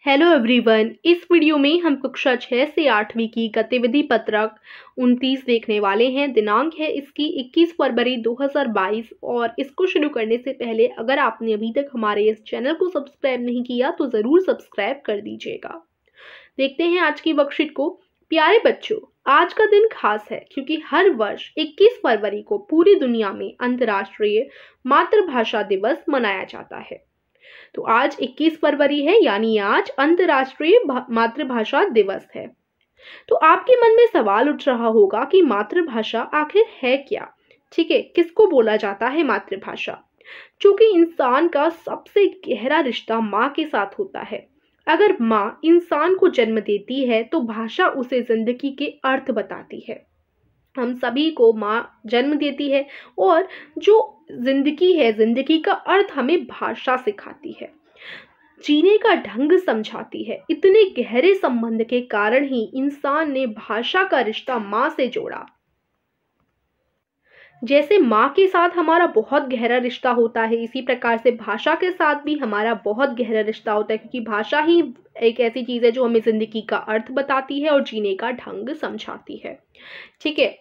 Hello everyone. इस video में हम कक्षा 6 से 8वीं की गतिविधि पत्रक 29 देखने वाले हैं। दिनांक है इसकी 21 फरवरी 2022 और इसको शुरू करने से पहले अगर आपने अभी तक हमारे इस चैनल को सब्सक्राइब नहीं किया तो ज़रूर सब्सक्राइब कर दीजिएगा। देखते हैं आज की वर्कशीट को। प्यारे बच्चों, आज का दिन खास है क्योंकि हर वर्ष 21 फरवरी को पूरी दुनिया में अंतर्राष्ट्रीय मातृभाषा दिवस मनाया जाता है। तो आज 21 फरवरी है, यानी आज अंतर्राष्ट्रीय मातृभाषा दिवस है। तो आपके मन में सवाल उठ रहा होगा कि मातृभाषा आखिर है क्या? ठीक है, किसको बोला जाता है मातृभाषा? क्योंकि इंसान का सबसे गहरा रिश्ता माँ के साथ होता है। अगर माँ इंसान को जन्म देती है तो भाषा उसे जिंदगी के अर्थ बताती है। हम सभी को माँ जन्म देती है और जो जिंदगी है, जिंदगी का अर्थ हमें भाषा सिखाती है, जीने का ढंग समझाती है। इतने गहरे संबंध के कारण ही इंसान ने भाषा का रिश्ता माँ से जोड़ा। जैसे माँ के साथ हमारा बहुत गहरा रिश्ता होता है, इसी प्रकार से भाषा के साथ भी हमारा बहुत गहरा रिश्ता होता है, क्योंकि भाषा ही एक ऐसी चीज़ है जो हमें जिंदगी का अर्थ बताती है और जीने का ढंग समझाती है। ठीक है,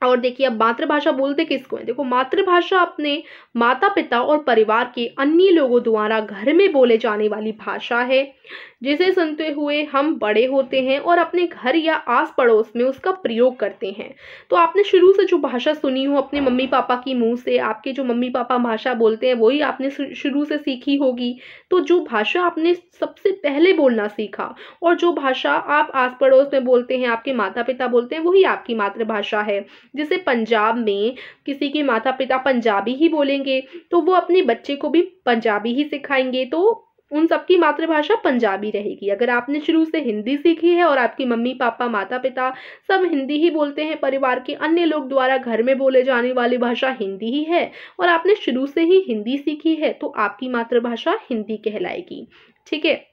और देखिए अब मातृभाषा बोलते किसको है? देखो, मातृभाषा अपने माता पिता और परिवार के अन्य लोगों द्वारा घर में बोले जाने वाली भाषा है, जिसे सुनते हुए हम बड़े होते हैं और अपने घर या आस पड़ोस में उसका प्रयोग करते हैं। तो आपने शुरू से जो भाषा सुनी हो अपने मम्मी पापा की मुंह से, आपके जो मम्मी पापा भाषा बोलते हैं वही आपने शुरू से सीखी होगी। तो जो भाषा आपने सबसे पहले बोलना सीखा और जो भाषा आप आस पड़ोस में बोलते हैं, आपके माता पिता बोलते हैं, वही आपकी मातृभाषा है। जैसे पंजाब में किसी के माता पिता पंजाबी ही बोलेंगे तो वो अपने बच्चे को भी पंजाबी ही सिखाएंगे, तो उन सबकी मातृभाषा पंजाबी रहेगी। अगर आपने शुरू से हिंदी सीखी है और आपकी मम्मी पापा माता पिता सब हिंदी ही बोलते हैं, परिवार के अन्य लोग द्वारा घर में बोले जाने वाली भाषा हिंदी ही है और आपने शुरू से ही हिंदी सीखी है, तो आपकी मातृभाषा हिंदी कहलाएगी। ठीक है,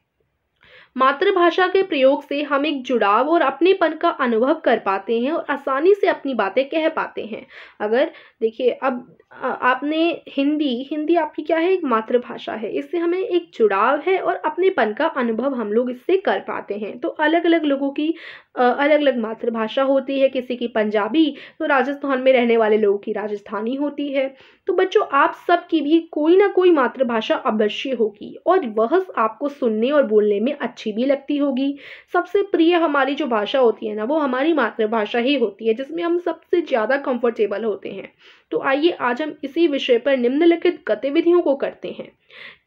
मातृभाषा के प्रयोग से हम एक जुड़ाव और अपनेपन का अनुभव कर पाते हैं और आसानी से अपनी बातें कह पाते हैं। अगर देखिए अब आपने हिंदी आपकी क्या है? एक मातृभाषा है, इससे हमें एक जुड़ाव है और अपनेपन का अनुभव हम लोग इससे कर पाते हैं। तो अलग अलग लोगों की अलग अलग मातृभाषा होती है। किसी की पंजाबी, तो राजस्थान में रहने वाले लोगों की राजस्थानी होती है। तो बच्चों, आप सबकी भी कोई ना कोई मातृभाषा अवश्य होगी और वह आपको सुनने और बोलने में अच्छी भी लगती होगी। सबसे प्रिय हमारी जो भाषा होती है ना, वो हमारी मातृभाषा ही होती है, जिसमें हम सबसे ज़्यादा कंफर्टेबल होते हैं। तो आइए आज हम इसी विषय पर निम्नलिखित गतिविधियों को करते हैं।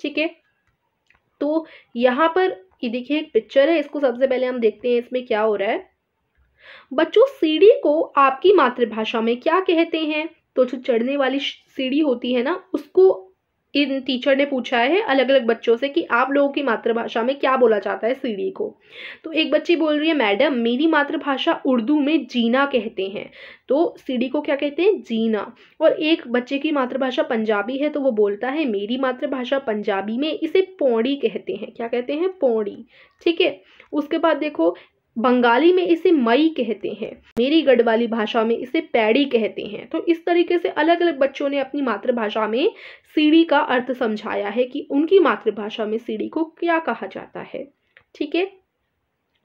ठीक है, तो यहाँ पर ये देखिए एक पिक्चर है, इसको सबसे पहले हम देखते हैं इसमें क्या हो रहा है। बच्चों, सीढ़ी को आपकी मातृभाषा में क्या कहते हैं? तो जो चढ़ने वाली सीढ़ी होती है ना, उसको इन टीचर ने पूछा है अलग अलग बच्चों से कि आप लोगों की मातृभाषा में क्या बोला जाता है सीढ़ी को। तो एक बच्ची बोल रही है, मैडम मेरी मातृभाषा उर्दू में जीना कहते हैं। तो सीढ़ी को क्या कहते हैं? जीना। और एक बच्चे की मातृभाषा पंजाबी है तो वो बोलता है मेरी मातृभाषा पंजाबी में इसे पौड़ी कहते हैं। क्या कहते हैं? पौड़ी। ठीक है, उसके बाद देखो बंगाली में इसे मई कहते हैं, मेरी गढ़वाली भाषा में इसे पैड़ी कहते हैं। तो इस तरीके से अलग अलग बच्चों ने अपनी मातृभाषा में सीढ़ी का अर्थ समझाया है कि उनकी मातृभाषा में सीढ़ी को क्या कहा जाता है। ठीक है,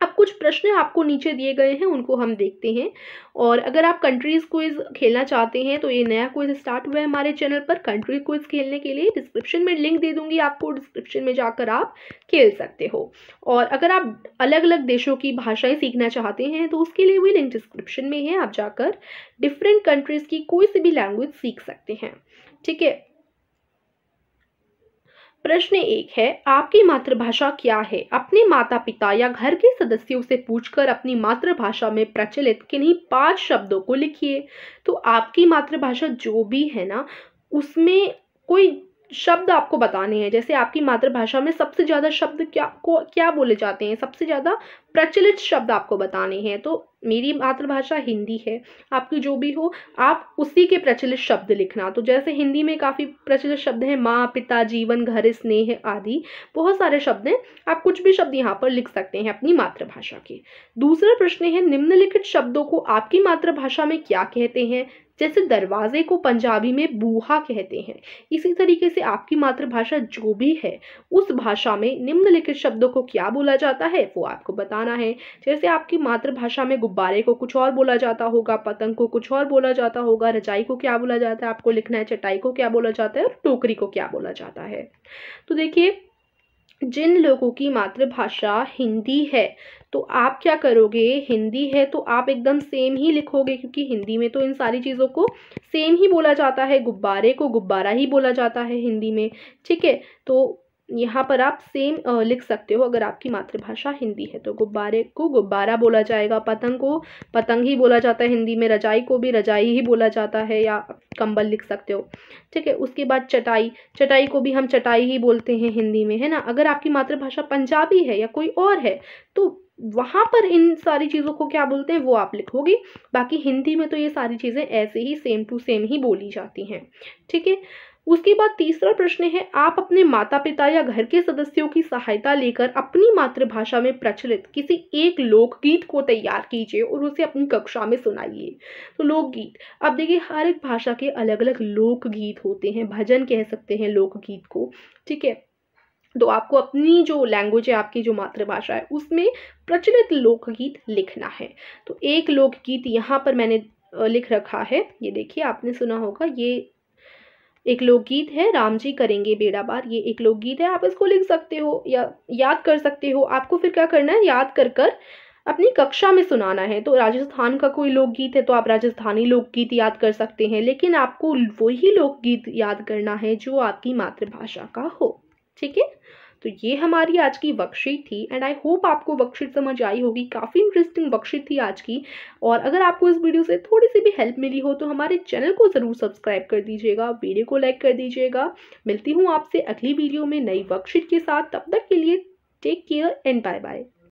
अब कुछ प्रश्न आपको नीचे दिए गए हैं, उनको हम देखते हैं। और अगर आप कंट्रीज क्विज खेलना चाहते हैं तो ये नया क्विज स्टार्ट हुआ है हमारे चैनल पर। कंट्री क्विज खेलने के लिए डिस्क्रिप्शन में लिंक दे दूंगी आपको, डिस्क्रिप्शन में जाकर आप खेल सकते हो। और अगर आप अलग अलग देशों की भाषाएं सीखना चाहते हैं तो उसके लिए भी लिंक डिस्क्रिप्शन में है, आप जाकर डिफरेंट कंट्रीज की कोई सी भी लैंग्वेज सीख सकते हैं। ठीक है, प्रश्न 1 है, आपकी मातृभाषा क्या है? अपने माता पिता या घर के सदस्यों से पूछकर अपनी मातृभाषा में प्रचलित किन्हीं 5 शब्दों को लिखिए। तो आपकी मातृभाषा जो भी है ना, उसमें कोई शब्द आपको बताने हैं। जैसे आपकी मातृभाषा में सबसे ज़्यादा शब्द क्या बोले जाते हैं, सबसे ज़्यादा प्रचलित शब्द आपको बताने हैं। तो मेरी मातृभाषा हिंदी है, आपकी जो भी हो आप उसी के प्रचलित शब्द लिखना। तो जैसे हिंदी में काफ़ी प्रचलित शब्द हैं, माँ, पिता, जीवन, घर, स्नेह आदि बहुत सारे शब्द हैं। आप कुछ भी शब्द यहाँ पर लिख सकते हैं अपनी मातृभाषा के। दूसरा प्रश्न है, निम्नलिखित शब्दों को आपकी मातृभाषा में क्या कहते हैं? जैसे दरवाजे को पंजाबी में बूहा कहते हैं। इसी तरीके से आपकी मातृभाषा जो भी है उस भाषा में निम्नलिखित शब्दों को क्या बोला जाता है वो आपको बताना है। जैसे आपकी मातृभाषा में गुब्बारे को कुछ और बोला जाता होगा, पतंग को कुछ और बोला जाता होगा, रजाई को क्या बोला जाता है आपको लिखना है, चटाई को क्या बोला जाता है और टोकरी को क्या बोला जाता है। तो देखिए, जिन लोगों की मातृभाषा हिंदी है तो आप क्या करोगे, हिंदी है तो आप एकदम सेम ही लिखोगे, क्योंकि हिंदी में तो इन सारी चीज़ों को सेम ही बोला जाता है। गुब्बारे को गुब्बारा ही बोला जाता है हिंदी में, ठीक है। तो यहाँ पर आप सेम लिख सकते हो। अगर आपकी मातृभाषा हिंदी है तो गुब्बारे को गुब्बारा बोला जाएगा, पतंग को पतंग ही बोला जाता है हिंदी में, रजाई को भी रजाई ही बोला जाता है या कंबल लिख सकते हो, ठीक है। उसके बाद चटाई, चटाई को भी हम चटाई ही बोलते हैं हिंदी में, है ना। अगर आपकी मातृभाषा पंजाबी है या कोई और है तो वहाँ पर इन सारी चीज़ों को क्या बोलते हैं वो आप लिखोगे। बाकी हिंदी में तो ये सारी चीज़ें ऐसे ही सेम टू सेम ही बोली जाती हैं, ठीक है। उसके बाद तीसरा प्रश्न है, आप अपने माता पिता या घर के सदस्यों की सहायता लेकर अपनी मातृभाषा में प्रचलित किसी एक लोकगीत को तैयार कीजिए और उसे अपनी कक्षा में सुनाइए। तो लोकगीत, अब देखिए हर एक भाषा के अलग अलग लोकगीत होते हैं, भजन कह सकते हैं लोकगीत को, ठीक है। तो आपको अपनी जो लैंग्वेज है, आपकी जो मातृभाषा है उसमें प्रचलित लोकगीत लिखना है। तो एक लोकगीत यहाँ पर मैंने लिख रखा है, ये देखिए आपने सुना होगा, ये एक लोकगीत है, राम जी करेंगे बेड़ा पार, ये एक लोकगीत है। आप इसको लिख सकते हो या याद कर सकते हो। आपको फिर क्या करना है, याद कर कर अपनी कक्षा में सुनाना है। तो राजस्थान का कोई लोकगीत है तो आप राजस्थानी लोकगीत याद कर सकते हैं, लेकिन आपको वही लोकगीत याद करना है जो आपकी मातृभाषा का हो, ठीक है। तो ये हमारी आज की वर्कशीट थी एंड आई होप आपको वर्कशीट समझ आई होगी। काफ़ी इंटरेस्टिंग वर्कशीट थी आज की। और अगर आपको इस वीडियो से थोड़ी सी भी हेल्प मिली हो तो हमारे चैनल को ज़रूर सब्सक्राइब कर दीजिएगा, वीडियो को लाइक कर दीजिएगा। मिलती हूँ आपसे अगली वीडियो में नई वर्कशीट के साथ। तब तक के लिए take care and bye bye.